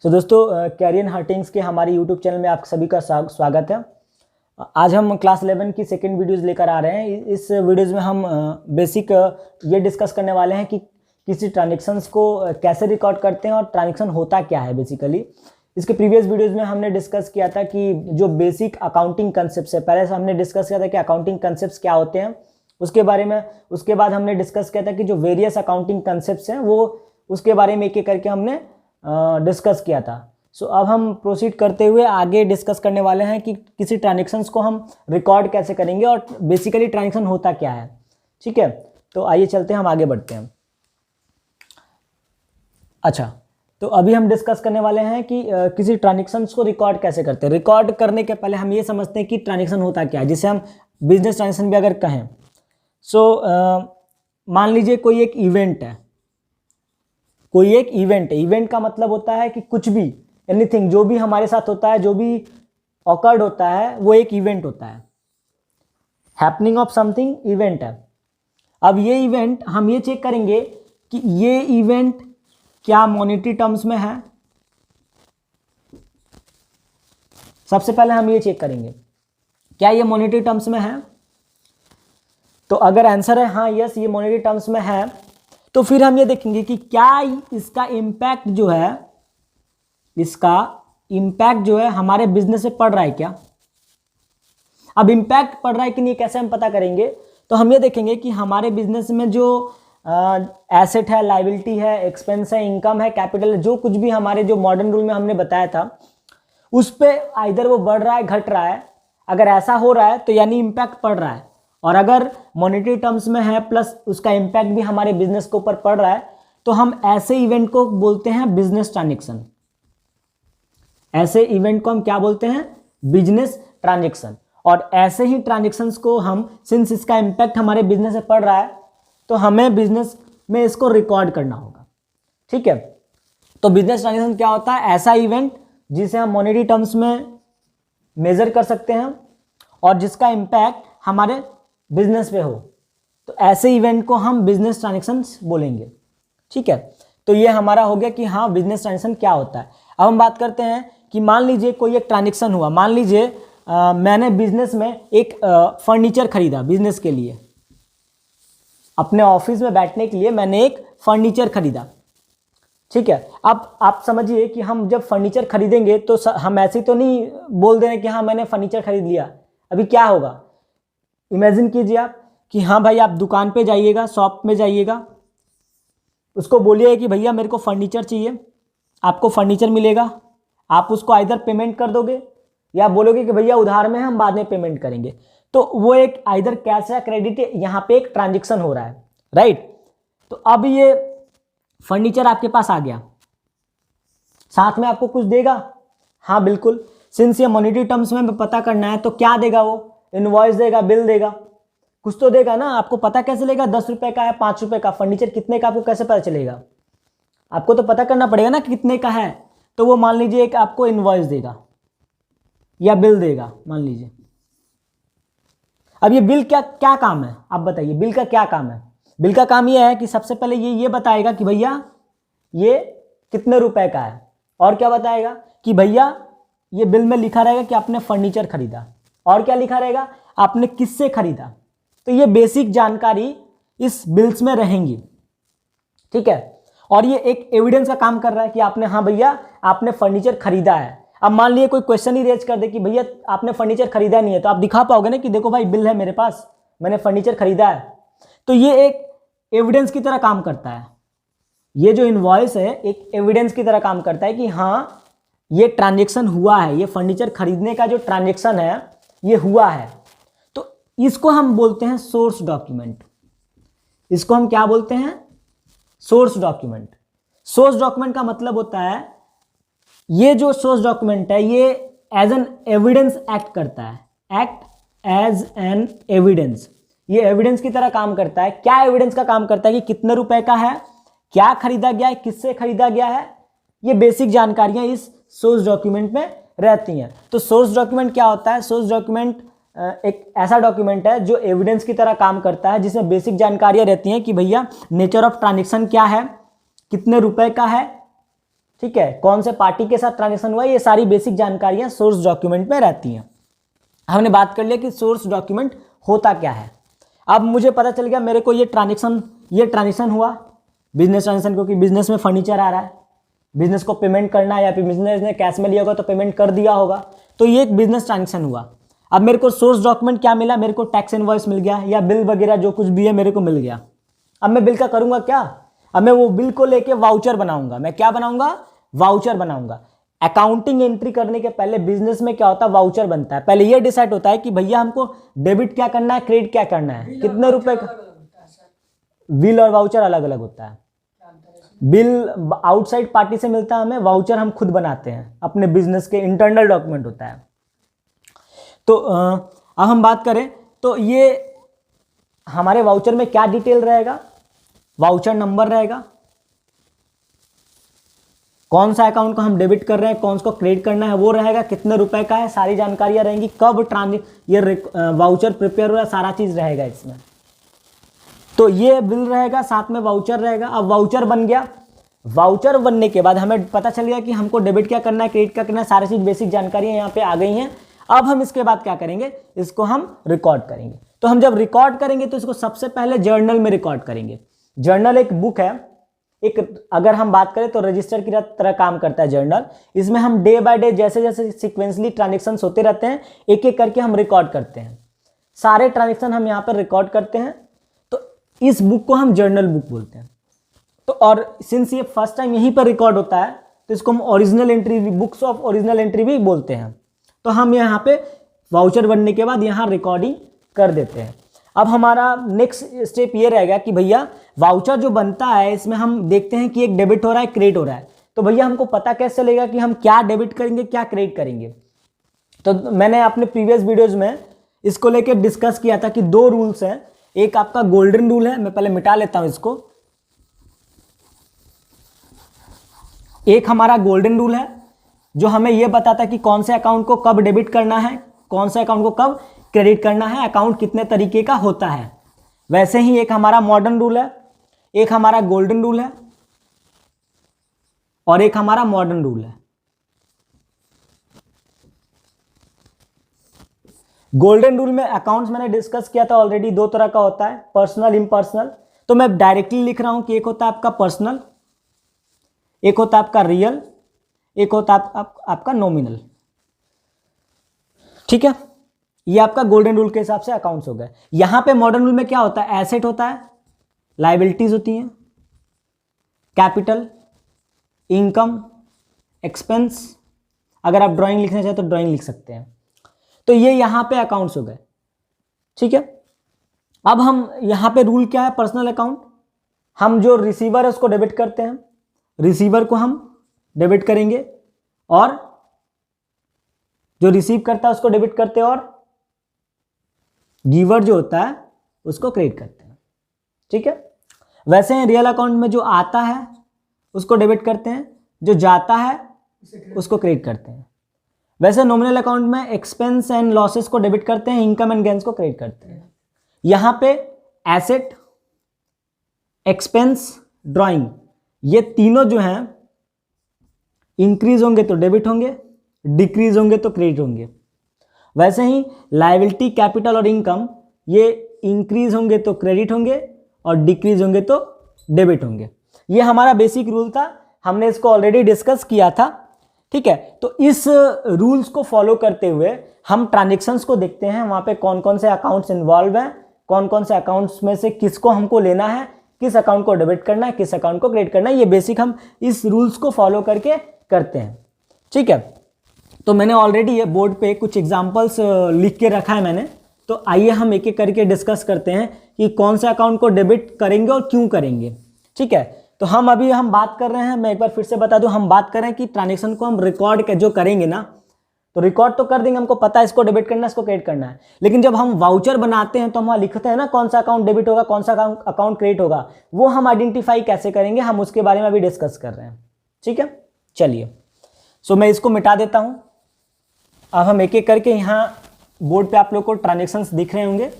दोस्तों career hauntings के हमारे यूट्यूब चैनल में आप सभी का स्वागत है। आज हम क्लास 11 की सेकंड वीडियोस लेकर आ रहे हैं। इस वीडियोस में हम बेसिक ये डिस्कस करने वाले हैं कि किसी ट्रांजेक्शन्स को कैसे रिकॉर्ड करते हैं और ट्रांजेक्शन होता क्या है बेसिकली। इसके प्रीवियस वीडियोज़ में हमने डिस्कस किया था कि जो बेसिक अकाउंटिंग कंसेप्ट है, पहले से हमने डिस्कस किया था कि अकाउंटिंग कंसेप्ट क्या होते हैं उसके बारे में। उसके बाद हमने डिस्कस किया था कि जो वेरियस अकाउंटिंग कंसेप्ट हैं वो उसके बारे में एक एक करके हमने डिस्कस किया था। अब हम प्रोसीड करते हुए आगे डिस्कस करने वाले हैं कि किसी ट्रांजेक्शन्स को हम रिकॉर्ड कैसे करेंगे और बेसिकली ट्रांजेक्शन होता क्या है। ठीक है, तो आइए चलते हैं, हम आगे बढ़ते हैं। अच्छा, तो अभी हम डिस्कस करने वाले हैं कि किसी ट्रांजेक्शन्स को रिकॉर्ड कैसे करते हैं। रिकॉर्ड करने के पहले हम ये समझते हैं कि ट्रांजेक्शन होता क्या है, जिसे हम बिजनेस ट्रांजेक्शन भी अगर कहें। मान लीजिए कोई एक इवेंट है, इवेंट का मतलब होता है कि कुछ भी, एनीथिंग, जो भी हमारे साथ होता है, जो भी ऑकर्ड होता है वो एक इवेंट होता है। हैपनिंग ऑफ समथिंग इवेंट है। अब ये इवेंट हम ये चेक करेंगे कि ये इवेंट क्या मॉनेटरी टर्म्स में है। सबसे पहले हम ये चेक करेंगे क्या ये मॉनेटरी टर्म्स में है। तो अगर आंसर है हाँ, यस, ये मॉनेटरी टर्म्स में है, तो फिर हम ये देखेंगे कि क्या इसका इम्पैक्ट जो है हमारे बिजनेस में पड़ रहा है क्या। अब इम्पैक्ट पड़ रहा है कि नहीं, कैसे हम पता करेंगे। तो हम ये देखेंगे कि हमारे बिजनेस में जो एसेट है, लायबिलिटी है, एक्सपेंस है, इनकम है, कैपिटल है, जो कुछ भी हमारे जो मॉडर्न रूल में हमने बताया था उस पे आइदर वो बढ़ रहा है, घट रहा है। अगर ऐसा हो रहा है तो यानी इम्पैक्ट पड़ रहा है, और अगर मॉनेटरी टर्म्स में है प्लस उसका इम्पैक्ट भी हमारे बिजनेस के ऊपर पड़ रहा है, तो हम ऐसे इवेंट को बोलते हैं बिजनेस ट्रांजेक्शन। ऐसे इवेंट को हम क्या बोलते हैं? Business transaction. और ऐसे ही ट्रांजेक्शन्स को हम, सिंस इसका इम्पैक्ट हमारे बिजनेस में पड़ रहा है, तो हमें बिजनेस में इसको रिकॉर्ड करना होगा। ठीक है, तो बिजनेस ट्रांजेक्शन क्या होता है? ऐसा इवेंट जिसे हम मॉनेटरी टर्म्स में मेजर कर सकते हैं और जिसका इम्पैक्ट हमारे बिजनेस पे हो, तो ऐसे इवेंट को हम बिजनेस ट्रांजेक्शन्स बोलेंगे। ठीक है, तो ये हमारा हो गया कि हाँ, बिजनेस ट्रांजेक्शन क्या होता है। अब हम बात करते हैं कि मान लीजिए कोई एक ट्रांजेक्शन हुआ। मान लीजिए मैंने बिजनेस में एक फर्नीचर खरीदा, बिजनेस के लिए, अपने ऑफिस में बैठने के लिए मैंने एक फर्नीचर खरीदा। ठीक है, अब आप समझिए कि हम जब फर्नीचर खरीदेंगे तो हम ऐसे तो नहीं बोल दे रहे कि हाँ मैंने फर्नीचर खरीद लिया। अभी क्या होगा, इमेजिन कीजिए आप कि हाँ भाई, आप दुकान पे जाइएगा, शॉप में जाइएगा, उसको बोलिए कि भैया मेरे को फर्नीचर चाहिए, आपको फर्नीचर मिलेगा। आप उसको आइदर पेमेंट कर दोगे या बोलोगे कि भैया उधार में हम बाद में पेमेंट करेंगे। तो वो एक आइदर कैश या क्रेडिट, यहाँ पे एक ट्रांजेक्शन हो रहा है, राइट। तो अब ये फर्नीचर आपके पास आ गया, साथ में आपको कुछ देगा। हाँ बिल्कुल, सिंस ये मॉनेटरी टर्म्स में पता करना है तो क्या देगा वो? इनवॉइस देगा, बिल देगा, कुछ तो देगा ना। आपको पता कैसे चलेगा 10 रुपए का है, 5 रुपए का फर्नीचर कितने का, आपको कैसे पता चलेगा? आपको तो पता करना पड़ेगा ना कि कितने का है। तो वो मान लीजिए एक आपको इनवॉइस देगा या बिल देगा, मान लीजिए। अब ये बिल क्या काम है, आप बताइए, बिल का क्या काम है? बिल का काम ये है कि सबसे पहले ये बताएगा कि भैया ये कितने रुपए का है, और क्या बताएगा कि भैया ये बिल में लिखा रहेगा कि आपने फर्नीचर खरीदा, और क्या लिखा रहेगा, आपने किससे खरीदा। तो ये बेसिक जानकारी इस बिल्स में रहेंगी। ठीक है, और ये एक एविडेंस का काम कर रहा है कि आपने, हाँ भैया आपने फर्नीचर खरीदा है। अब मान लीजिए कोई क्वेश्चन ही रेज कर दे कि भैया आपने फर्नीचर खरीदा नहीं है, तो आप दिखा पाओगे ना कि देखो भाई बिल है मेरे पास, मैंने फर्नीचर खरीदा है। तो ये एक एविडेंस की तरह काम करता है। ये जो इनवॉइस है एक एविडेंस की तरह काम करता है कि हाँ ये ट्रांजेक्शन हुआ है, ये फर्नीचर खरीदने का जो ट्रांजेक्शन है ये हुआ है। तो इसको हम बोलते हैं सोर्स डॉक्यूमेंट। इसको हम क्या बोलते हैं? Source document. सोर्स डॉक्यूमेंट का मतलब होता है, ये जो सोर्स डॉक्यूमेंट है ये एज एन एविडेंस एक्ट करता है, एक्ट एज एन एविडेंस। ये एविडेंस की तरह काम करता है। क्या एविडेंस का काम करता है? कि कितने रुपए का है, क्या खरीदा गया है, किससे खरीदा गया है, ये बेसिक जानकारियां इस सोर्स डॉक्यूमेंट में रहती हैं। तो सोर्स डॉक्यूमेंट क्या होता है? सोर्स डॉक्यूमेंट एक ऐसा डॉक्यूमेंट है जो एविडेंस की तरह काम करता है, जिसमें बेसिक जानकारियां रहती हैं कि भैया नेचर ऑफ ट्रांजेक्शन क्या है, कितने रुपए का है, ठीक है, कौन से पार्टी के साथ ट्रांजेक्शन हुआ, ये सारी बेसिक जानकारियां सोर्स डॉक्यूमेंट में रहती हैं। हमने बात कर लिया कि सोर्स डॉक्यूमेंट होता क्या है। अब मुझे पता चल गया मेरे को ये ट्रांजेक्शन हुआ, बिजनेस ट्रांजेक्शन, क्योंकि बिजनेस में फर्नीचर आ रहा है, बिजनेस को पेमेंट करना है, या फिर बिजनेस ने कैश में लिया होगा तो पेमेंट कर दिया होगा, तो ये एक बिजनेस ट्रांजेक्शन हुआ। अब मेरे को सोर्स डॉक्यूमेंट क्या मिला, मेरे को टैक्स इनवॉइस मिल गया या बिल वगैरह जो कुछ भी है मेरे को मिल गया। अब मैं बिल का करूंगा क्या, अब मैं वो बिल को लेके वाउचर बनाऊंगा। मैं क्या बनाऊंगा, वाउचर बनाऊंगा। अकाउंटिंग एंट्री करने के पहले बिजनेस में क्या होता है, वाउचर बनता है। पहले ये डिसाइड होता है कि भैया हमको डेबिट क्या करना है, क्रेडिट क्या करना है, कितने रुपए का। बिल और वाउचर अलग अलग होता है। बिल आउटसाइड पार्टी से मिलता है हमें, वाउचर हम खुद बनाते हैं, अपने बिजनेस के इंटरनल डॉक्यूमेंट होता है। तो अब हम बात करें तो ये हमारे वाउचर में क्या डिटेल रहेगा, वाउचर नंबर रहेगा, कौन सा अकाउंट को हम डेबिट कर रहे हैं, कौन सा को क्रेडिट करना है वो रहेगा, कितने रुपए का है, सारी जानकारियां रहेंगी, कब ये वाउचर प्रिपेयर हो रहा है, सारा चीज रहेगा इसमें। तो ये बिल रहेगा, साथ में वाउचर रहेगा। अब वाउचर बन गया, वाउचर बनने के बाद हमें पता चल गया कि हमको डेबिट क्या करना है, क्रेडिट क्या करना है, सारी चीज बेसिक जानकारियां यहाँ पे आ गई हैं। अब हम इसके बाद क्या करेंगे, इसको हम रिकॉर्ड करेंगे। तो हम जब रिकॉर्ड करेंगे तो इसको सबसे पहले जर्नल में रिकॉर्ड करेंगे। जर्नल एक बुक है, एक अगर हम बात करें तो रजिस्टर की तरह काम करता है जर्नल। इसमें हम डे बाय डे जैसे जैसे सिक्वेंसली ट्रांजेक्शन्स होते रहते हैं, एक एक करके हम रिकॉर्ड करते हैं, सारे ट्रांजेक्शन हम यहाँ पर रिकॉर्ड करते हैं। तो इस बुक को हम जर्नल बुक बोलते हैं। तो और सिंस ये फर्स्ट टाइम यहीं पर रिकॉर्ड होता है तो इसको हम original entry, books of original entry भी बोलते हैं। तो हम यहाँ पे वाउचर बनने के बाद यहाँ रिकॉर्डिंग कर देते हैं। अब हमारा नेक्स्ट स्टेप ये रहेगा कि भैया वाउचर जो बनता है इसमें हम देखते हैं कि एक डेबिट हो रहा है, क्रेडिट हो रहा है। तो भैया हमको पता कैसे चलेगा कि हम क्या डेबिट करेंगे, क्या क्रेडिट करेंगे। तो मैंने अपने प्रीवियस वीडियोज में इसको लेकर डिस्कस किया था कि दो रूल्स हैं। एक आपका गोल्डन रूल है, मैं पहले मिटा लेता हूं इसको। एक हमारा गोल्डन रूल है जो हमें यह बताता है कि कौन से अकाउंट को कब डेबिट करना है, कौन से अकाउंट को कब क्रेडिट करना है, अकाउंट कितने तरीके का होता है। वैसे ही एक हमारा मॉडर्न रूल है, एक हमारा गोल्डन रूल है और एक हमारा मॉडर्न रूल है। गोल्डन रूल में अकाउंट्स मैंने डिस्कस किया था ऑलरेडी, दो तरह का होता है, पर्सनल, इम्पर्सनल। तो मैं डायरेक्टली लिख रहा हूं कि एक होता है आपका पर्सनल, एक होता है आपका रियल, एक होता है आपका नॉमिनल। ठीक है, ये आपका गोल्डन रूल के हिसाब से अकाउंट्स हो गए। यहां पे मॉडर्न रूल में क्या होता है, एसेट होता है, लायबिलिटीज होती हैं, कैपिटल, इनकम, एक्सपेंस। अगर आप ड्राइंग लिखना चाहें तो ड्राइंग लिख सकते हैं। तो ये यहां पे अकाउंट्स हो गए। ठीक है, अब हम यहां पे रूल क्या है, पर्सनल अकाउंट, हम जो रिसीवर है उसको डेबिट करते हैं, रिसीवर को हम डेबिट करेंगे, और जो रिसीव करता है उसको डेबिट करते हैं, और गिवर जो होता है उसको क्रेडिट करते हैं। ठीक है, वैसे ही रियल अकाउंट में जो आता है उसको डेबिट करते हैं, जो जाता है उसको क्रेडिट करते हैं। वैसे नॉमिनल अकाउंट में एक्सपेंस एंड लॉसेस को डेबिट करते हैं, इनकम एंड गेन्स को क्रेडिट करते हैं। यहां पे एसेट, एक्सपेंस, ड्राइंग, ये तीनों जो हैं इंक्रीज होंगे तो डेबिट होंगे, डिक्रीज होंगे तो क्रेडिट होंगे। वैसे ही लायबिलिटी, कैपिटल और इनकम, ये इंक्रीज होंगे तो क्रेडिट होंगे और डिक्रीज होंगे तो डेबिट होंगे। ये हमारा बेसिक रूल था, हमने इसको ऑलरेडी डिस्कस किया था। ठीक है, तो इस रूल्स को फॉलो करते हुए हम ट्रांजेक्शन्स को देखते हैं, वहां पे कौन कौन से अकाउंट्स इन्वॉल्व हैं, कौन कौन से अकाउंट्स में से किसको हमको लेना है, किस अकाउंट को डेबिट करना है, किस अकाउंट को क्रेडिट करना है। ये बेसिक हम इस रूल्स को फॉलो करके करते हैं। ठीक है, तो मैंने ऑलरेडी ये बोर्ड पे कुछ एग्जांपल्स लिख के रखा है मैंने। तो आइए हम एक एक करके डिस्कस करते हैं कि कौन से अकाउंट को डेबिट करेंगे और क्यों करेंगे। ठीक है, तो हम बात कर रहे हैं, मैं एक बार फिर से बता दूं, हम बात कर रहे हैं कि ट्रांजेक्शन को हम रिकॉर्ड जो करेंगे ना, तो रिकॉर्ड तो कर देंगे, हमको पता है इसको डेबिट करना है, इसको क्रेडिट करना है। लेकिन जब हम वाउचर बनाते हैं तो हम वहाँ लिखते हैं ना कौन सा अकाउंट डेबिट होगा, कौन सा अकाउंट क्रेडिट होगा, वो हम आइडेंटिफाई कैसे करेंगे, हम उसके बारे में अभी डिस्कस कर रहे हैं। ठीक है, चलिए, सो मैं इसको मिटा देता हूँ। अब हम एक एक करके, यहाँ बोर्ड पे आप लोग को ट्रांजेक्शन्स दिख रहे होंगे,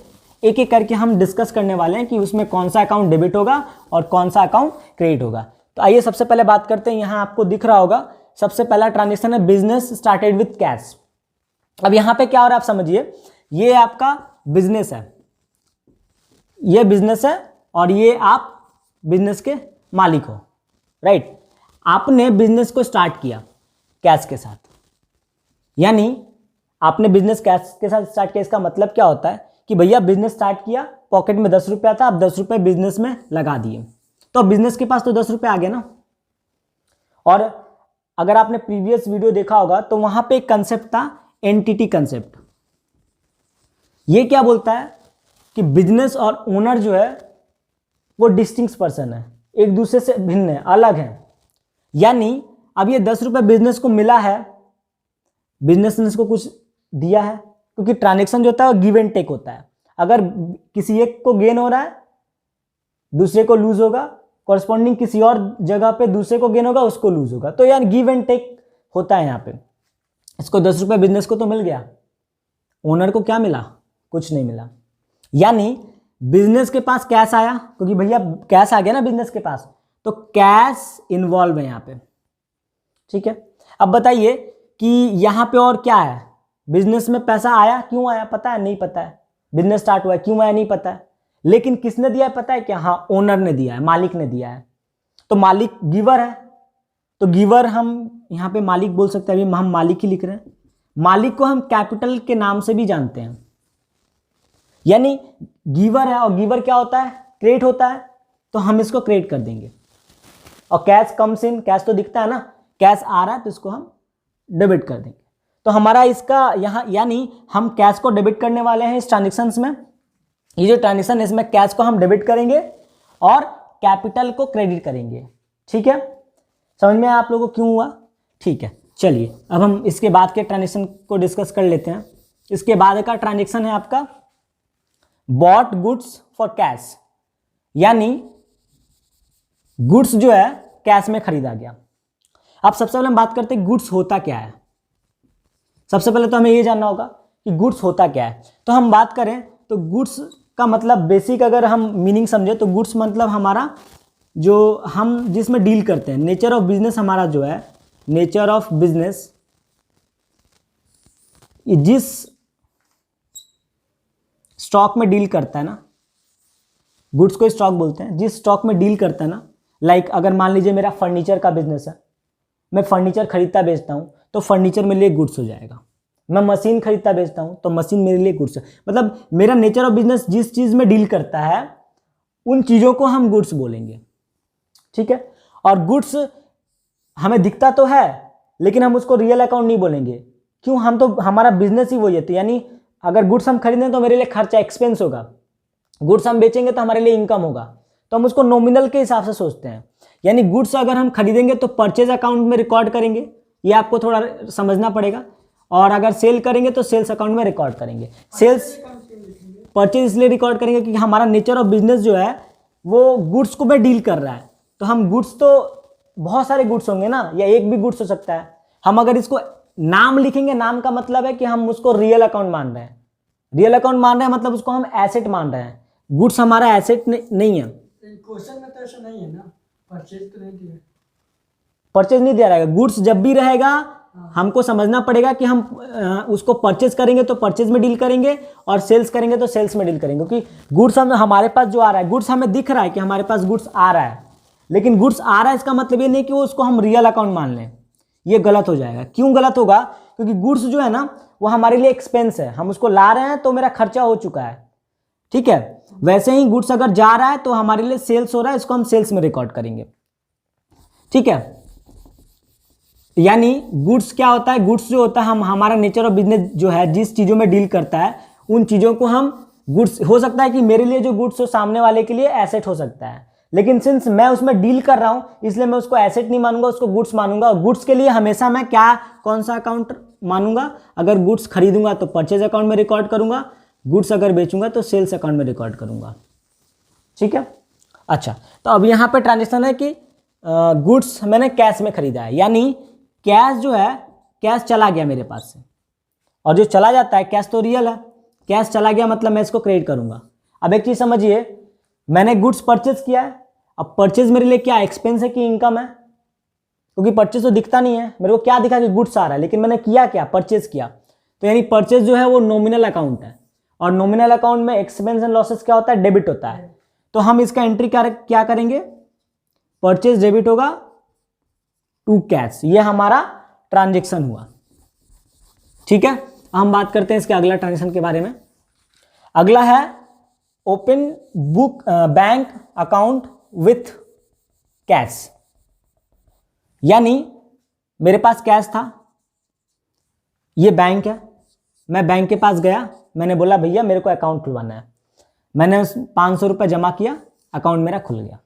एक एक करके हम डिस्कस करने वाले हैं कि उसमें कौन सा अकाउंट डेबिट होगा और कौन सा अकाउंट क्रेडिट होगा। तो आइए सबसे पहले बात करते हैं, यहाँ आपको दिख रहा होगा सबसे पहला ट्रांजेक्शन है बिजनेस स्टार्टेड विथ कैश। अब यहाँ पे क्या हो रहा है आप समझिए, ये आपका बिजनेस है, ये बिजनेस है और ये आप बिजनेस के मालिक हो, राइट। आपने बिजनेस को स्टार्ट किया कैश के साथ, यानी आपने बिजनेस कैश के साथ स्टार्ट किया। इसका मतलब क्या होता है कि भैया बिजनेस स्टार्ट किया, पॉकेट में 10 रुपया था, आप 10 रुपये बिजनेस में लगा दिए, तो बिजनेस के पास तो 10 रुपये आ गए ना। और अगर आपने प्रीवियस वीडियो देखा होगा तो वहां पे एक कंसेप्ट था एंटिटी कंसेप्ट। ये क्या बोलता है कि बिजनेस और ओनर जो है वो डिस्टिंक्ट पर्सन है, एक दूसरे से भिन्न है, अलग है। यानी अब ये 10 रुपये बिजनेस को मिला है, बिजनेस ने इसको कुछ दिया है, क्योंकि ट्रांजेक्शन जो होता है वो गिव एंड टेक होता है। अगर किसी एक को गेन हो रहा है दूसरे को लूज होगा, कॉरस्पॉन्डिंग किसी और जगह पे दूसरे को गेन होगा उसको लूज होगा, तो यार गिव एंड टेक होता है यहाँ पे। इसको 10 रुपये बिजनेस को तो मिल गया, ओनर को क्या मिला? कुछ नहीं मिला। यानी बिजनेस के पास कैश आया, क्योंकि भैया कैश आ गया ना बिजनेस के पास, तो कैश इन्वॉल्व है यहाँ पे, ठीक है। अब बताइए कि यहाँ पे और क्या है, बिजनेस में पैसा आया, क्यों आया पता है? नहीं पता है। बिजनेस स्टार्ट हुआ है, क्यों आया नहीं पता है, लेकिन किसने दिया है पता है क्या? हाँ, ओनर ने दिया है, मालिक ने दिया है। तो मालिक गिवर है, तो गिवर हम यहाँ पे मालिक बोल सकते हैं, अभी हम मालिक ही लिख रहे हैं। मालिक को हम कैपिटल के नाम से भी जानते हैं, यानी गिवर है, और गिवर क्या होता है? क्रेडिट होता है, तो हम इसको क्रेडिट कर देंगे। और कैश कम्स इन, कैश तो दिखता है ना, कैश आ रहा है तो इसको हम डेबिट कर देंगे। तो हमारा इसका यहाँ, यानी हम कैश को डेबिट करने वाले हैं इस ट्रांजेक्शन्स में। ये जो ट्रांजेक्शन है इसमें कैश को हम डेबिट करेंगे और कैपिटल को क्रेडिट करेंगे, ठीक है। समझ में आप लोगों को क्यों हुआ? ठीक है, चलिए अब हम इसके बाद के ट्रांजेक्शन को डिस्कस कर लेते हैं। इसके बाद का ट्रांजेक्शन है आपका बॉट गुड्स फॉर कैश, यानी गुड्स जो है कैश में खरीदा गया। अब सबसे पहले हम बात करते हैं गुड्स होता क्या है। सबसे पहले तो हमें ये जानना होगा कि गुड्स होता क्या है। तो हम बात करें तो गुड्स का मतलब बेसिक अगर हम मीनिंग समझे तो गुड्स मतलब हमारा जो हम जिसमें डील करते हैं, नेचर ऑफ बिजनेस हमारा जो है, नेचर ऑफ बिजनेस जिस स्टॉक में डील करता है ना, गुड्स को स्टॉक बोलते हैं, जिस स्टॉक में डील करता है ना। लाइक अगर मान लीजिए मेरा फर्नीचर का बिजनेस है, मैं फर्नीचर खरीदता बेचता हूँ तो फर्नीचर मेरे लिए गुड्स हो जाएगा। मैं मशीन खरीदता बेचता हूँ तो मशीन मेरे लिए गुड्स है। मतलब मेरा नेचर ऑफ बिजनेस जिस चीज़ में डील करता है उन चीज़ों को हम गुड्स बोलेंगे, ठीक है। और गुड्स हमें दिखता तो है लेकिन हम उसको रियल अकाउंट नहीं बोलेंगे, क्यों? हम तो हमारा बिजनेस ही वही है। यानी अगर गुड्स हम खरीदें तो मेरे लिए खर्चा एक्सपेंस होगा, गुड्स हम बेचेंगे तो हमारे लिए इनकम होगा, तो हम उसको नॉमिनल के हिसाब से सोचते हैं। यानी गुड्स अगर हम खरीदेंगे तो परचेज अकाउंट में रिकॉर्ड करेंगे, ये आपको थोड़ा समझना पड़ेगा। और अगर सेल करेंगे तो सेल्स अकाउंट में रिकॉर्ड करेंगे। सेल्स परचेज इसलिए रिकॉर्ड करेंगे क्योंकि हमारा नेचर ऑफ बिजनेस जो है वो गुड्स को में डील कर रहा है। तो हम गुड्स तो बहुत सारे गुड्स होंगे ना, या एक भी गुड्स हो सकता है। हम अगर इसको नाम लिखेंगे, नाम का मतलब है कि हम उसको रियल अकाउंट मान रहे हैं। रियल अकाउंट मान रहे हैं मतलब उसको हम एसेट मान रहे हैं। गुड्स हमारा एसेट नहीं है। क्वेश्चन में तो ऐसा नहीं है ना, परचेज तो नहीं दिया, परचेज नहीं दिया रहेगा। गुड्स जब भी रहेगा हमको समझना पड़ेगा कि हम उसको परचेज करेंगे तो परचेज में डील करेंगे और सेल्स करेंगे तो सेल्स में डील करेंगे। क्योंकि गुड्स हमारे पास जो आ रहा है, गुड्स हमें दिख रहा है कि हमारे पास गुड्स आ रहा है, लेकिन गुड्स आ रहा है इसका मतलब ये नहीं कि वो उसको हम रियल अकाउंट मान लें। ये गलत हो जाएगा। क्यों गलत होगा? क्योंकि गुड्स जो है ना वो हमारे लिए एक्सपेंस है, हम उसको ला रहे हैं तो मेरा खर्चा हो चुका है, ठीक है। वैसे ही गुड्स अगर जा रहा है तो हमारे लिए सेल्स हो रहा है, इसको हम सेल्स में रिकॉर्ड करेंगे, ठीक है। यानी गुड्स क्या होता है? गुड्स जो होता है हम हमारा नेचर ऑफ बिजनेस जो है जिस चीज़ों में डील करता है उन चीज़ों को हम गुड्स, हो सकता है कि मेरे लिए जो गुड्स हो सामने वाले के लिए एसेट हो सकता है, लेकिन सिंस मैं उसमें डील कर रहा हूं इसलिए मैं उसको एसेट नहीं मानूंगा, उसको गुड्स मानूंगा। और गुड्स के लिए हमेशा मैं क्या, कौन सा अकाउंट मानूंगा? अगर गुड्स खरीदूंगा तो परचेज अकाउंट में रिकॉर्ड करूंगा, गुड्स अगर बेचूंगा तो सेल्स अकाउंट में रिकॉर्ड करूंगा, ठीक है। अच्छा, तो अब यहाँ पे ट्रांजेक्शन है कि गुड्स मैंने कैश में खरीदा है, यानी कैश जो है, कैश चला गया मेरे पास से, और जो चला जाता है कैश तो रियल है, कैश चला गया मतलब मैं इसको क्रेडिट करूंगा। अब एक चीज़ समझिए, मैंने गुड्स परचेज किया है, अब परचेज मेरे लिए क्या एक्सपेंस है कि इनकम है? क्योंकि परचेज तो दिखता नहीं है, मेरे को क्या दिखा कि गुड्स आ रहा है, लेकिन मैंने किया क्या? परचेज किया। तो यानी परचेज जो है वो नॉमिनल अकाउंट है, और नॉमिनल अकाउंट में एक्सपेंस एंड लॉसेस क्या होता है? डेबिट होता है। तो हम इसका एंट्री क्या करेंगे? परचेज डेबिट होगा टू कैश, ये हमारा ट्रांजेक्शन हुआ। ठीक है, हम बात करते हैं इसके अगला ट्रांजेक्शन के बारे में। अगला है open book bank account with cash. यानी मेरे पास कैश था, ये बैंक है, मैं बैंक के पास गया, मैंने बोला भैया मेरे को अकाउंट खुलवाना है, मैंने 500 रुपये जमा किया, अकाउंट मेरा खुल गया।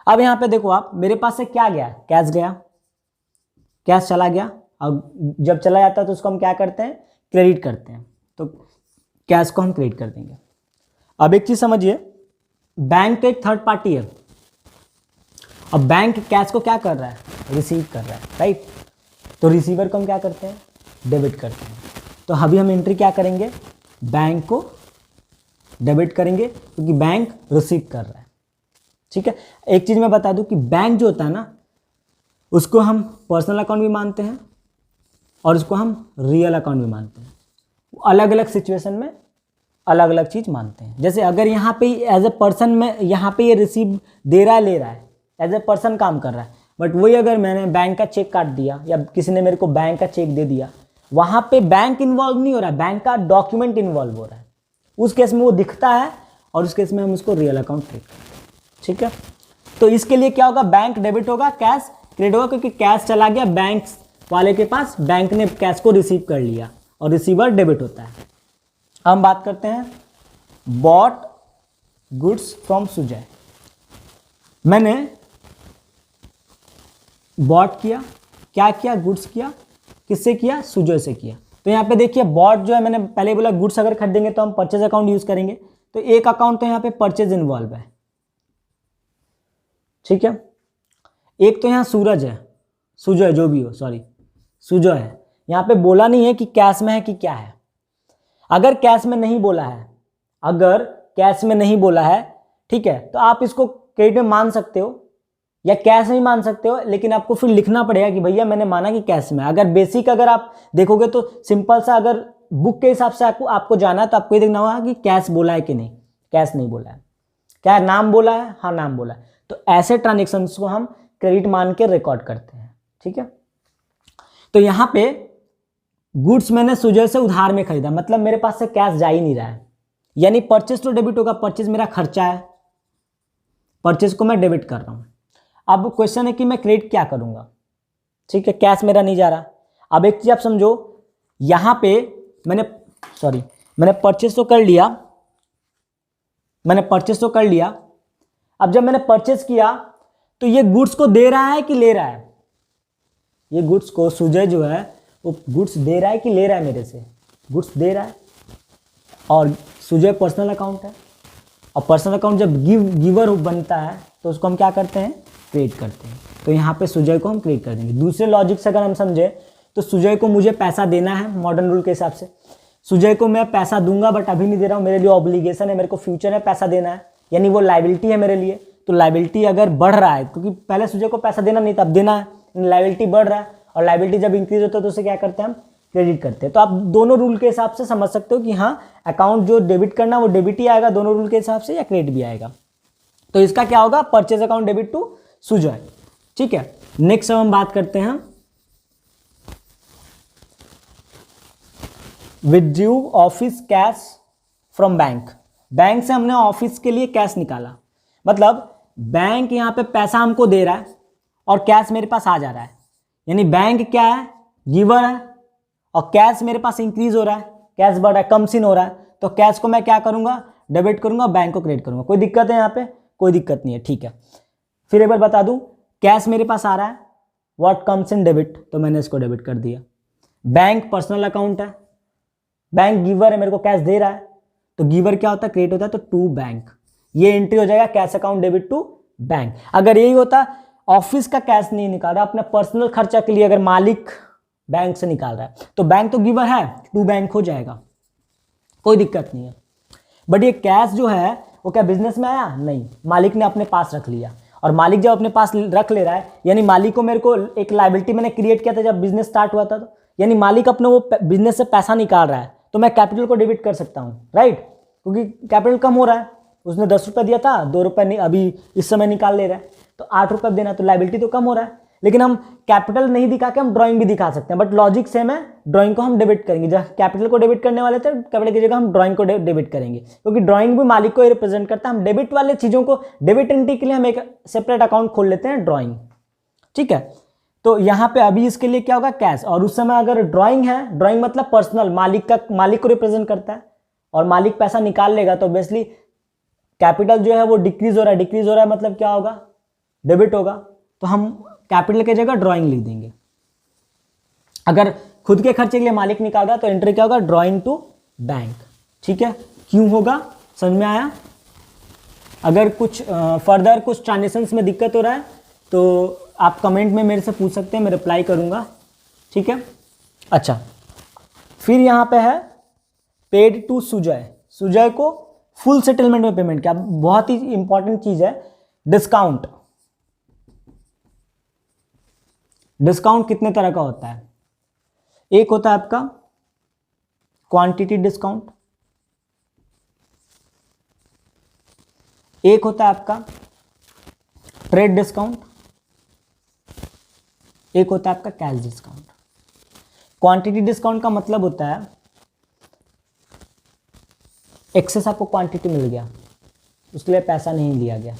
अब यहाँ पे देखो आप, मेरे पास से क्या गया? कैश गया, कैश चला गया। अब जब चला जाता है तो उसको हम क्या करते हैं? क्रेडिट करते हैं। तो कैश को हम क्रेडिट कर देंगे। अब एक चीज़ समझिए, बैंक तो एक थर्ड पार्टी है। अब बैंक कैश को क्या कर रहा है? रिसीव कर रहा है, राइट? तो रिसीवर को हम क्या करते हैं? डेबिट करते हैं। तो अभी हम एंट्री क्या करेंगे? बैंक को डेबिट करेंगे, क्योंकि बैंक रिसीव कर रहा है। ठीक है, एक चीज़ मैं बता दूं कि बैंक जो होता है ना, उसको हम पर्सनल अकाउंट भी मानते हैं और उसको हम रियल अकाउंट भी मानते हैं। अलग अलग सिचुएशन में अलग अलग चीज़ मानते हैं। जैसे अगर यहाँ पे एज ए पर्सन में यहाँ पे ये रिसीव दे रहा है, ले रहा है, एज ए पर्सन काम कर रहा है, बट वही अगर मैंने बैंक का चेक काट दिया या किसी ने मेरे को बैंक का चेक दे दिया, वहाँ पे बैंक इन्वॉल्व नहीं हो रहा है, बैंक का डॉक्यूमेंट इन्वॉल्व हो रहा है। उस केस में वो दिखता है और उस केस में हम उसको रियल अकाउंट ट्रीट करते हैं। ठीक है, तो इसके लिए क्या होगा? बैंक डेबिट होगा, कैश क्रेडिट होगा, क्योंकि कैश चला गया बैंक वाले के पास, बैंक ने कैश को रिसीव कर लिया और रिसीवर डेबिट होता है। हम बात करते हैं बॉट गुड्स फ्रॉम सुजय। मैंने बॉट किया, क्या किया? गुड्स किया। किससे किया? सुजय से किया। तो यहाँ पे देखिए बॉट जो है, मैंने पहले बोला गुड्स अगर खरीदेंगे तो हम परचेज अकाउंट यूज करेंगे, तो एक अकाउंट तो यहाँ पे परचेज इन्वॉल्व है। ठीक है, एक तो यहाँ सूरज है, सुजय जो भी हो, सॉरी सुजय है। यहाँ पे बोला नहीं है कि कैश में है कि क्या है। अगर कैश में नहीं बोला है, अगर कैश में नहीं बोला है, ठीक है, तो आप इसको क्रेडिट में मान सकते हो या कैश में मान सकते हो, लेकिन आपको फिर लिखना पड़ेगा कि भैया मैंने माना कि कैश में। अगर बेसिक अगर आप देखोगे तो सिंपल सा, अगर बुक के हिसाब से आपको जाना है तो आपको ये देखना होगा कि कैश बोला है कि नहीं, कैश नहीं बोला है, क्या नाम बोला है? हाँ नाम बोला है। तो ऐसे ट्रांजेक्शन्स को हम क्रेडिट मान के रिकॉर्ड करते हैं। ठीक है, तो यहाँ पे गुड्स मैंने सुजय से उधार में खरीदा, मतलब मेरे पास से कैश जा ही नहीं रहा है, यानी परचेज तो डेबिट होगा, परचेज मेरा खर्चा है, परचेज को मैं डेबिट कर रहा हूँ। अब क्वेश्चन है कि मैं क्रेडिट क्या करूँगा? ठीक है, कैश मेरा नहीं जा रहा। अब एक चीज़ आप समझो, यहाँ पे मैंने परचेज तो कर लिया, अब जब मैंने परचेज किया तो ये गुड्स को दे रहा है कि ले रहा है? ये गुड्स को सुजय जो है वो गुड्स दे रहा है कि ले रहा है? मेरे से गुड्स दे रहा है। और सुजय पर्सनल अकाउंट है, और पर्सनल अकाउंट जब गिवर बनता है तो उसको हम क्या करते हैं? क्रेडिट करते हैं। तो यहाँ पे सुजय को हम क्रेडिट कर देंगे। दूसरे लॉजिक से अगर हम समझे तो सुजय को मुझे पैसा देना है, मॉडर्न रूल के हिसाब से सुजय को मैं पैसा दूंगा, बट अभी नहीं दे रहा हूँ, मेरे लिए ऑब्लिगेशन है, मेरे को फ्यूचर में पैसा देना है, यानी वो लाइबिलिटी है मेरे लिए। तो लाइबिलिटी अगर बढ़ रहा है, क्योंकि पहले सुजय को पैसा देना नहीं था, अब देना है, लाइबिलिटी बढ़ रहा है, और लाइबिलिटी जब इंक्रीज होता है तो उसे क्या करते हैं? हम क्रेडिट करते हैं। तो आप दोनों रूल के हिसाब से समझ सकते हो कि हाँ, अकाउंट जो डेबिट करना वो डेबिट ही आएगा दोनों रूल के हिसाब से, या क्रेडिट भी आएगा। तो इसका क्या होगा? Purchase account debit to Sujay. ठीक है, नेक्स्ट हम बात करते हैं withdrew office cash from bank. Bank से हमने ऑफिस के लिए कैश निकाला, मतलब बैंक यहाँ पे पैसा हमको दे रहा है और कैश मेरे पास आ जा रहा है, यानी बैंक क्या है? गिवर है, और कैश मेरे पास इंक्रीज हो रहा है, कैश बढ़ रहा है, कम सिन हो रहा है। तो कैश को मैं क्या करूंगा? डेबिट करूंगा, बैंक को क्रेडिट करूंगा। कोई दिक्कत है यहाँ पे? कोई दिक्कत नहीं है। ठीक है, फिर एक बार बता दूं, कैश मेरे पास आ रहा है, व्हाट कम्स इन डेबिट, तो मैंने इसको डेबिट कर दिया। बैंक पर्सनल अकाउंट है, बैंक गिवर है, मेरे को कैश दे रहा है, तो गिवर क्या होता है? क्रेडिट होता है, तो टू बैंक, ये एंट्री हो जाएगा cash account debit to bank. अगर यही होता ऑफिस का कैश नहीं निकाल रहा, अपना पर्सनल खर्चा के लिए अगर मालिक बैंक से निकाल रहा है, तो बैंक तो गिवर है, टू बैंक हो जाएगा, कोई दिक्कत नहीं है। बट ये कैश जो है वो क्या बिजनेस में आया? नहीं, मालिक ने अपने पास रख लिया, और मालिक जब अपने पास रख ले रहा है, यानी मालिक को मेरे को एक लायबिलिटी मैंने क्रिएट किया था जब बिजनेस स्टार्ट हुआ था, तो यानी मालिक अपने वो बिजनेस से पैसा निकाल रहा है, तो मैं कैपिटल को डेबिट कर सकता हूँ, राइट, क्योंकि कैपिटल कम हो रहा है। उसने 10 रुपये दिया था, 2 रुपये अभी इस समय निकाल ले रहा है, तो 8 रुपये देना, तो लायबिलिटी तो कम हो रहा है। लेकिन हम कैपिटल नहीं दिखा के हम ड्राइंग भी दिखा सकते हैं, बट लॉजिक सेम है, ड्राइंग को हम डेबिट करेंगे। जब कैपिटल को डेबिट करने वाले थे, कैपिटल की जगह हम ड्राइंग को डेबिट करेंगे, क्योंकि ड्राइंग भी मालिक को ही रिप्रेजेंट करता है। हम डेबिट वाले चीज़ों को, डेबिट एंट्री के लिए हम एक सेपरेट अकाउंट खोल लेते हैं, ड्राइंग, ठीक है। तो यहाँ पे अभी इसके लिए क्या होगा, कैश। और उस समय अगर ड्राइंग है, ड्राइंग मतलब पर्सनल, मालिक को रिप्रेजेंट करता है, और मालिक पैसा निकाल लेगा, तो ऑब्वियसली कैपिटल जो है वो डिक्रीज हो रहा है। डिक्रीज हो रहा है मतलब क्या होगा, डेबिट होगा, तो हम कैपिटल की जगह ड्राइंग लिख देंगे। अगर खुद के खर्चे के लिए मालिक निकाल रहा है तो एंट्री क्या होगा, ड्राइंग टू बैंक, ठीक है। क्यों होगा, समझ में आया। अगर कुछ फर्दर कुछ ट्रांजेक्शन्स में दिक्कत हो रहा है तो आप कमेंट में मेरे से पूछ सकते हैं, मैं रिप्लाई करूंगा, ठीक है। अच्छा, फिर यहाँ पे है पेड टू सुजय। सुजय को फुल सेटलमेंट में पेमेंट किया। बहुत ही इंपॉर्टेंट चीज है, डिस्काउंट। डिस्काउंट कितने तरह का होता है, एक होता है आपका क्वांटिटी डिस्काउंट, एक होता है आपका ट्रेड डिस्काउंट, एक होता है आपका कैश डिस्काउंट। क्वांटिटी डिस्काउंट का मतलब होता है एक्सेस आपको क्वांटिटी मिल गया, उसके लिए पैसा नहीं लिया गया।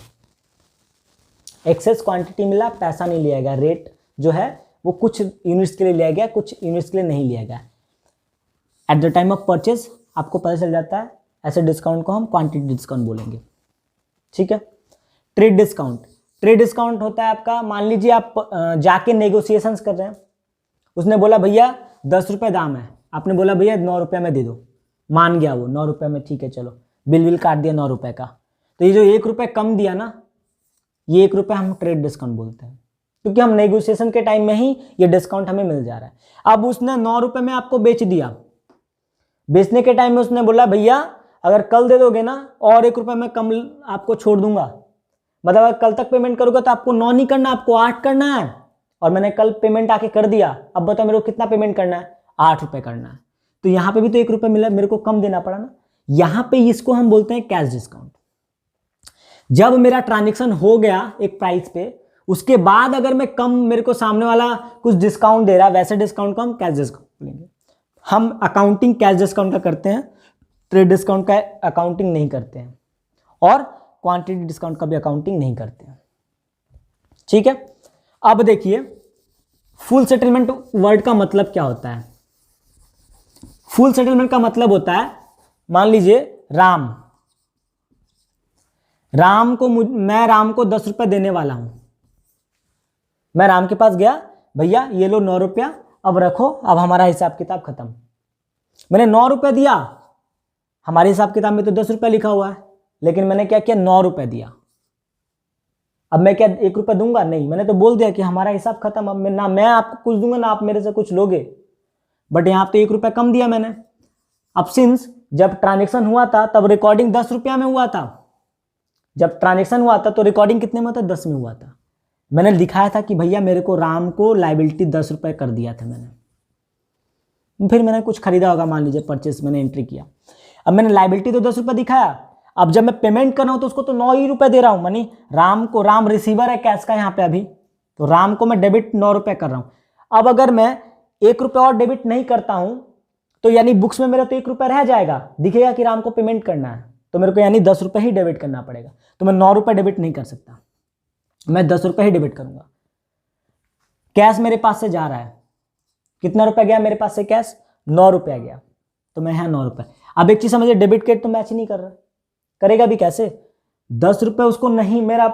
एक्सेस क्वांटिटी मिला, पैसा नहीं लिया गया, रेट जो है वो कुछ यूनिट्स के लिए लिया गया, कुछ यूनिट्स के लिए नहीं लिया गया। At the time of purchase आपको पता चल जाता है, ऐसे डिस्काउंट को हम क्वांटिटी डिस्काउंट बोलेंगे, ठीक है। ट्रेड डिस्काउंट, ट्रेड डिस्काउंट होता है आपका, मान लीजिए आप जाके नेगोशिएशंस कर रहे हैं, उसने बोला भैया 10 रुपये दाम है, आपने बोला भैया 9 रुपये में दे दो, मान गया वो 9 रुपये में, ठीक है चलो, बिल काट दिया 9 रुपये का, तो ये जो 1 रुपये कम दिया ना, ये 1 रुपये हम ट्रेड डिस्काउंट बोलते हैं, क्योंकि हम नेगोशिएशन के टाइम में ही ये डिस्काउंट हमें मिल जा रहा है। अब उसने 9 रुपये में आपको बेच दिया, बेचने के टाइम में उसने बोला भैया अगर कल दे दोगे ना और 1 रुपये में कम आपको छोड़ दूंगा, मतलब अगर कल तक पेमेंट करोगे तो आपको 9 नहीं करना, आपको 8 करना है, और मैंने कल पेमेंट आके कर दिया, अब बताओ मेरे को कितना पेमेंट करना है, 8 रुपये करना है, तो यहाँ पे भी तो 1 रुपये मिला, मेरे को कम देना पड़ा ना। यहाँ पे इसको हम बोलते हैं कैश डिस्काउंट। जब मेरा ट्रांजेक्शन हो गया एक प्राइस पे, उसके बाद अगर मैं कम, मेरे को सामने वाला कुछ डिस्काउंट दे रहा है, वैसे डिस्काउंट को हम कैश डिस्काउंट लेंगे। हम अकाउंटिंग कैश डिस्काउंट का करते हैं, ट्रेड डिस्काउंट का अकाउंटिंग नहीं करते हैं, और क्वांटिटी डिस्काउंट का भी अकाउंटिंग नहीं करते हैं, ठीक है। अब देखिए फुल सेटलमेंट वर्ड का मतलब क्या होता है। फुल सेटलमेंट का मतलब होता है, मान लीजिए मैं राम को 10 रुपये देने वाला हूं, मैं राम के पास गया, भैया ये लो 9 रुपया, अब रखो, अब हमारा हिसाब किताब खत्म। मैंने 9 रुपये दिया, हमारे हिसाब किताब में तो 10 रुपये लिखा हुआ है, लेकिन मैंने क्या किया, 9 रुपये दिया। अब मैं क्या 1 रुपया दूंगा, नहीं, मैंने तो बोल दिया कि हमारा हिसाब खत्म, अब ना मैं आपको कुछ दूंगा ना आप मेरे से कुछ लोगे, बट यहाँ पे 1 रुपया कम दिया मैंने। अब सिंस जब ट्रांजेक्शन हुआ था तब रिकॉर्डिंग 10 रुपया में हुआ था, जब ट्रांजेक्शन हुआ था तो रिकॉर्डिंग कितने में था, 10 में हुआ था। मैंने दिखाया था कि भैया मेरे को राम को लायबिलिटी 10 रुपये कर दिया था मैंने, फिर मैंने कुछ खरीदा होगा, मान लीजिए परचेस मैंने एंट्री किया, अब मैंने लायबिलिटी तो 10 रुपये दिखाया, अब जब मैं पेमेंट कर रहा हूं तो उसको तो 9 ही रुपये दे रहा हूं, मानी राम रिसीवर है कैश का यहाँ पे अभी, तो राम को मैं डेबिट 9 रुपये कर रहा हूं। अब अगर मैं 1 रुपये और डेबिट नहीं करता हूं तो यानी बुक्स में मेरा तो 1 रुपये रह जाएगा, दिखेगा कि राम को पेमेंट करना है, तो मेरे को यानी 10 रुपये ही डेबिट करना पड़ेगा, तो मैं 9 रुपये डेबिट नहीं कर सकता, मैं 10 रुपये ही डेबिट करूंगा। कैश मेरे पास से जा रहा है, कितना रुपया गया मेरे पास से कैश, 9 रुपया गया, तो मैं यहाँ 9 रुपये। अब एक चीज समझिए, डेबिट कार्ड तो मैच ही नहीं कर रहा, करेगा भी कैसे, 10 रुपये उसको नहीं, मेरा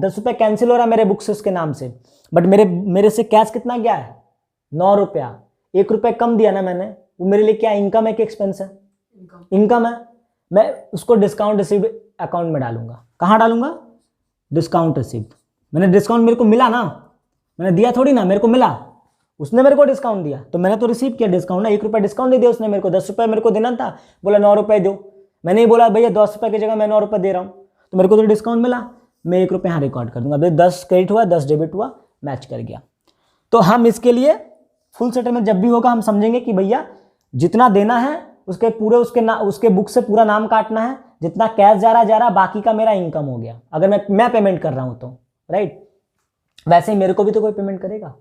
10 रुपये कैंसिल हो रहा है मेरे बुक्स उसके नाम से, बट मेरे से कैश कितना गया है, 9 रुपया, 1 रुपये कम दिया ना मैंने, वो मेरे लिए क्या इनकम है कि एक्सपेंस है, इनकम है। मैं उसको डिस्काउंट रिसीव्ड अकाउंट में डालूंगा, कहाँ डालूंगा, डिस्काउंट रिसीव्ड। मैंने डिस्काउंट मेरे को मिला ना, मैंने दिया थोड़ी ना, मेरे को मिला, उसने मेरे को डिस्काउंट दिया तो मैंने तो रिसीव किया डिस्काउंट ना, 1 रुपया डिस्काउंट दे दिया उसने मेरे को, 10 रुपये मेरे को देना था, बोला 9 रुपये दो, मैंने ही बोला भैया 10 रुपये की जगह मैं 9 रुपये दे रहा हूँ, तो मेरे को तो डिस्काउंट मिला, मैं 1 रुपये यहाँ रिकॉर्ड कर दूंगा। अभी 10 क्रेडिट हुआ, 10 डेबिट हुआ, मैच कर गया। तो हम इसके लिए फुल सेटलमेंट जब भी होगा हम समझेंगे कि भैया जितना देना है उसके पूरे उसके बुक से पूरा नाम काटना है, जितना कैश जा रहा बाकी का मेरा इनकम हो गया, अगर मैं पेमेंट कर रहा हूं तो, राइट। वैसे ही मेरे को भी तो कोई पेमेंट करेगा।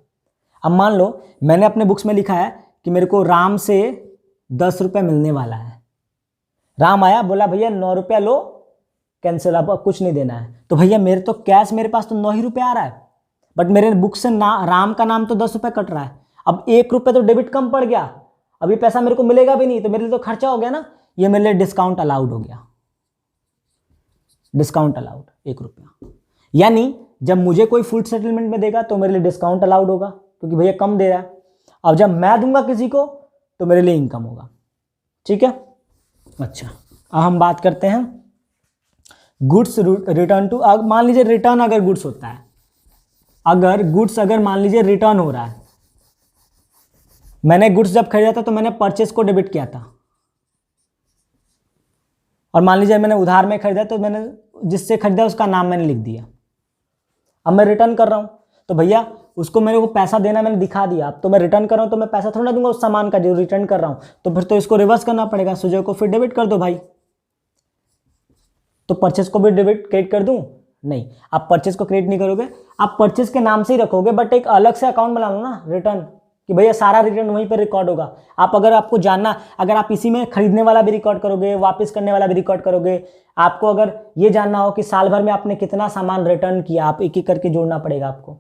अब मान लो मैंने अपने बुक्स में लिखा है कि मेरे को राम से 10 रुपये मिलने वाला है। राम आया, बोला भैया 9 रुपया लो, कैंसिल, अब कुछ नहीं देना है। तो भैया मेरे तो कैश मेरे पास तो 9 ही रुपये आ रहा है, बट मेरे बुक से राम का नाम तो 10 रुपये कट रहा है। अब 1 रुपये तो डेबिट कम पड़ गया, अभी पैसा मेरे को मिलेगा भी नहीं, तो मेरे लिए तो खर्चा हो गया ना। ये मेरे लिए डिस्काउंट अलाउड हो गया, डिस्काउंट अलाउड 1 रुपया। यानी जब मुझे कोई फुल सेटलमेंट में देगा तो मेरे लिए डिस्काउंट अलाउड होगा, क्योंकि भैया कम दे रहा है। अब जब मैं दूंगा किसी को तो मेरे लिए इनकम होगा, ठीक है। अच्छा, अब हम बात करते हैं गुड्स रिटर्न टू। मान लीजिए रिटर्न अगर गुड्स होता है, अगर मान लीजिए रिटर्न हो रहा है, मैंने गुड्स जब खरीदा था तो मैंने परचेस को डेबिट किया था, और मान लीजिए मैंने उधार में खरीदा तो मैंने जिससे खरीदा उसका नाम मैंने लिख दिया। अब मैं रिटर्न कर रहा हूं तो भैया उसको मेरे को पैसा देना मैंने दिखा दिया। अब तो मैं रिटर्न कर रहा हूं तो मैं पैसा थोड़ा ना दूंगा उस सामान का जो रिटर्न कर रहा हूं, तो फिर तो इसको रिवर्स करना पड़ेगा, सुजय को फिर डेबिट कर दो भाई। तो परचेस को भी डेबिट क्रेडिट कर दूं? नहीं, आप परचेस को क्रेडिट नहीं करोगे, आप परचेस के नाम से ही रखोगे, बट एक अलग से अकाउंट बना लो ना रिटर्न, कि भैया सारा रिटर्न वहीं पर रिकॉर्ड होगा। अगर आपको जानना, अगर आप इसी में खरीदने वाला भी रिकॉर्ड करोगे, वापस करने वाला भी रिकॉर्ड करोगे, आपको अगर ये जानना हो कि साल भर में आपने कितना सामान रिटर्न किया, आप एक एक करके जोड़ना पड़ेगा आपको,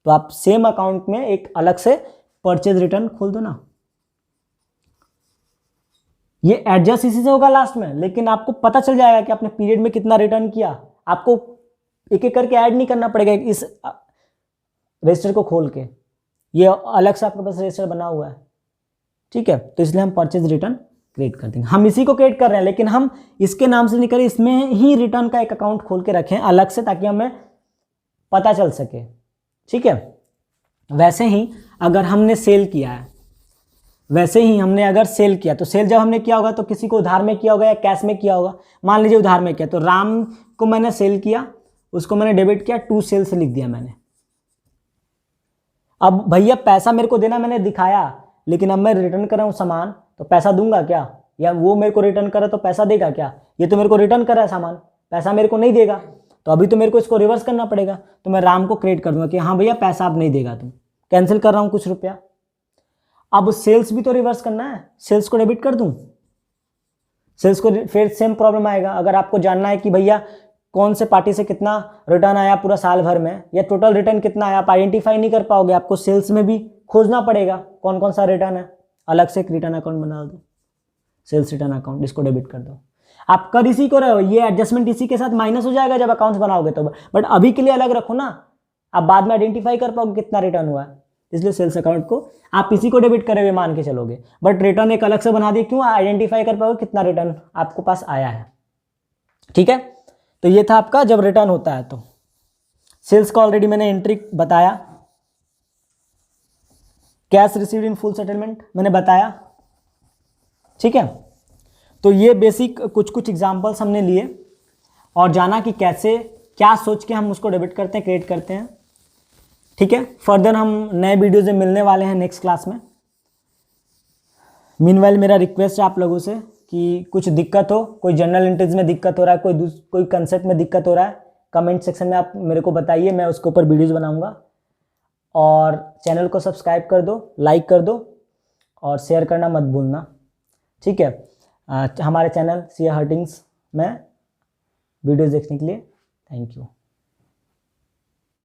तो आप सेम अकाउंट में एक अलग से परचेज रिटर्न खोल दो ना। ये एडजस्ट इसी से होगा लास्ट में, लेकिन आपको पता चल जाएगा कि आपने पीरियड में कितना रिटर्न किया। आपको एक एक करके ऐड नहीं करना पड़ेगा इस रजिस्टर को खोल के, ये अलग से आपके पास रजिस्टर बना हुआ है, ठीक है। तो इसलिए हम परचेज रिटर्न क्रिएट कर देंगे। हम इसी को क्रिएट कर रहे हैं, लेकिन हम इसके नाम से नहीं करें, इसमें ही रिटर्न का एक अकाउंट खोल के रखें अलग से, ताकि हमें पता चल सके, ठीक है। वैसे ही अगर हमने सेल किया है, वैसे ही हमने अगर सेल किया, तो सेल जब हमने किया होगा तो किसी को उधार में किया होगा या कैश में किया होगा। मान लीजिए उधार में किया, तो राम को मैंने सेल किया, उसको मैंने डेबिट किया, टू सेल से लिख दिया मैंने। अब भैया पैसा मेरे को देना मैंने दिखाया, लेकिन अब मैं रिटर्न कर रहा हूं सामान, तो पैसा दूंगा क्या? या वो मेरे को रिटर्न करे तो पैसा देगा क्या? ये तो मेरे को रिटर्न कर रहा है सामान, पैसा मेरे को नहीं देगा, तो अभी तो मेरे को इसको रिवर्स करना पड़ेगा। तो मैं राम को क्रेडिट कर दूंगा कि हाँ भैया पैसा अब नहीं देगा, तुम कैंसिल कर रहा हूं कुछ रुपया। अब सेल्स भी तो रिवर्स करना है, सेल्स को डेबिट कर दूं, सेल्स को फिर सेम प्रॉब्लम आएगा। अगर आपको जानना है कि भैया कौन से पार्टी से कितना रिटर्न आया पूरा साल भर में, या टोटल रिटर्न कितना आया, आप आइडेंटिफाई नहीं कर पाओगे, आपको सेल्स में भी खोजना पड़ेगा कौन कौन सा रिटर्न है। अलग से एक रिटर्न अकाउंट बना दो, सेल्स रिटर्न अकाउंट, इसको डेबिट कर दो। आप कर इसी को रहे हो, ये एडजस्टमेंट इसी के साथ माइनस हो जाएगा जब अकाउंट्स बनाओगे तो, बट अभी के लिए अलग रखो ना, आप बाद में आइडेंटिफाई कर पाओगे कितना रिटर्न हुआ है। इसलिए सेल्स अकाउंट को आप इसी को डेबिट करे हुए मान के चलोगे, बट रिटर्न एक अलग से बना दिए, क्यों? आइडेंटिफाई कर पाओगे कितना रिटर्न आपको पास आया है, ठीक है। तो ये था आपका जब रिटर्न होता है। तो सेल्स का ऑलरेडी मैंने एंट्री बताया, cash received in full settlement मैंने बताया, ठीक है। तो ये बेसिक कुछ एग्जांपल्स हमने लिए और जाना कि कैसे क्या सोच के हम उसको डेबिट करते हैं, क्रिएट करते हैं, ठीक है। फर्दर हम नए वीडियोज में मिलने वाले हैं नेक्स्ट क्लास में। मीनवाइल मेरा रिक्वेस्ट है आप लोगों से कि कुछ दिक्कत हो, कोई जनरल एंट्रीज में दिक्कत हो रहा है, कोई कंसेप्ट में दिक्कत हो रहा है, कमेंट सेक्शन में आप मेरे को बताइए, मैं उसके ऊपर वीडियोज बनाऊंगा। और चैनल को सब्सक्राइब कर दो, लाइक कर दो और शेयर करना मत भूलना, ठीक है। हमारे चैनल सीए हर्टिंग्स में वीडियोज देखने के लिए थैंक यू।